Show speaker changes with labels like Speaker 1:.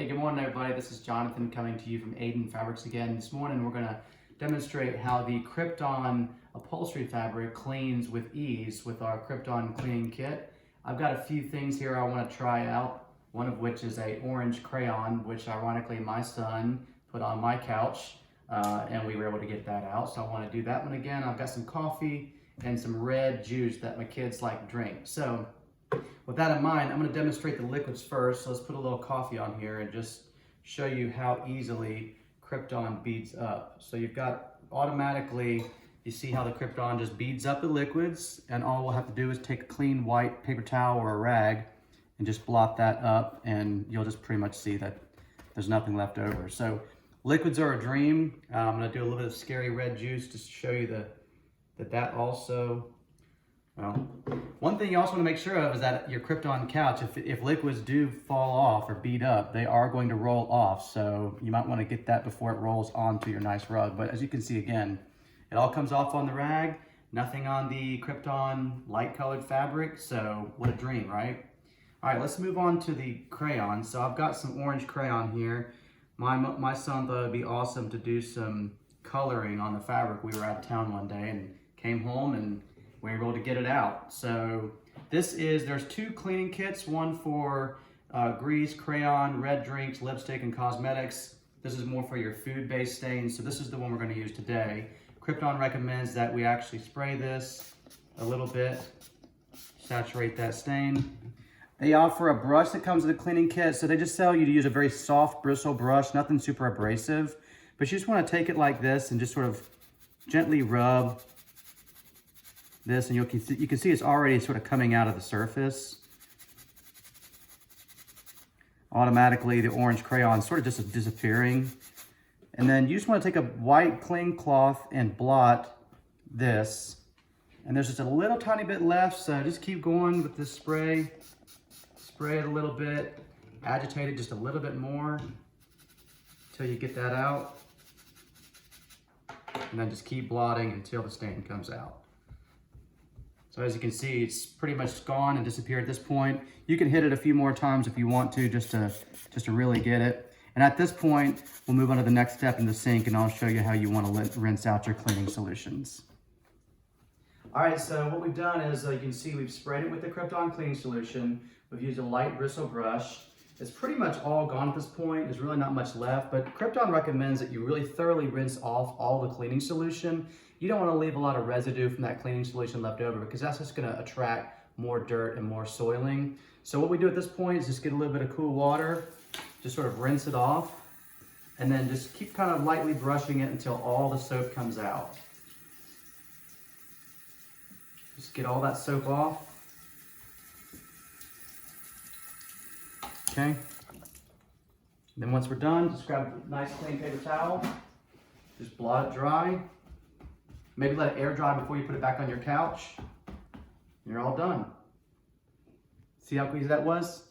Speaker 1: Hey, good morning everybody. This is Jonathan coming to you from Aiden Fabrics again. This morning we're going to demonstrate how the Crypton upholstery fabric cleans with ease with our Crypton cleaning kit. I've got a few things here I want to try out, one of which is a orange crayon, which ironically my son put on my couch and we were able to get that out. So I want to do that one again. I've got some coffee and some red juice that my kids like to drink. So with that in mind, I'm going to demonstrate the liquids first. So let's put a little coffee on here and just show you how easily Crypton beads up. So you've got automatically, you see how the Crypton just beads up the liquids, and all we'll have to do is take a clean white paper towel or a rag and just blot that up, and you'll just pretty much see that there's nothing left over. So liquids are a dream. I'm going to do a little bit of scary red juice just to show you that also. Well, one thing you also want to make sure of is that your Crypton couch, if liquids do fall off or bead up, they are going to roll off. So you might want to get that before it rolls onto your nice rug. But as you can see again, it all comes off on the rag, nothing on the Crypton light colored fabric. So what a dream, right? All right, let's move on to the crayon. So I've got some orange crayon here. My son thought it'd be awesome to do some coloring on the fabric. We were out of town one day and came home and we were able to get it out. So there's two cleaning kits, one for grease, crayon, red drinks, lipstick, and cosmetics. This is more for your food-based stains, so this is the one we're going to use today. Crypton recommends that we actually spray this a little bit, saturate that stain. They offer a brush that comes with the cleaning kit, so they just tell you to use a very soft bristle brush, nothing super abrasive, but you just want to take it like this and just sort of gently rub this, and you can see it's already sort of coming out of the surface. Automatically, the orange crayon sort of just disappearing. And then you just want to take a white clean cloth and blot this. And there's just a little tiny bit left, so just keep going with this spray. Spray it a little bit, agitate it just a little bit more until you get that out. And then just keep blotting until the stain comes out. So as you can see, it's pretty much gone and disappeared at this point. You can hit it a few more times if you want to, just to really get it. And at this point, we'll move on to the next step in the sink, and I'll show you how you want to rinse out your cleaning solutions. All right, so what we've done is, you can see we've sprayed it with the Crypton cleaning solution. We've used a light bristle brush. It's pretty much all gone at this point. There's really not much left, but Crypton recommends that you really thoroughly rinse off all the cleaning solution. You don't want to leave a lot of residue from that cleaning solution left over, because that's just going to attract more dirt and more soiling. So what we do at this point is just get a little bit of cool water, just sort of rinse it off, and then just keep kind of lightly brushing it until all the soap comes out. Just get all that soap off. Okay. Then once we're done, just grab a nice clean paper towel, just blot it dry. Maybe let it air dry before you put it back on your couch. And you're all done. See how easy that was?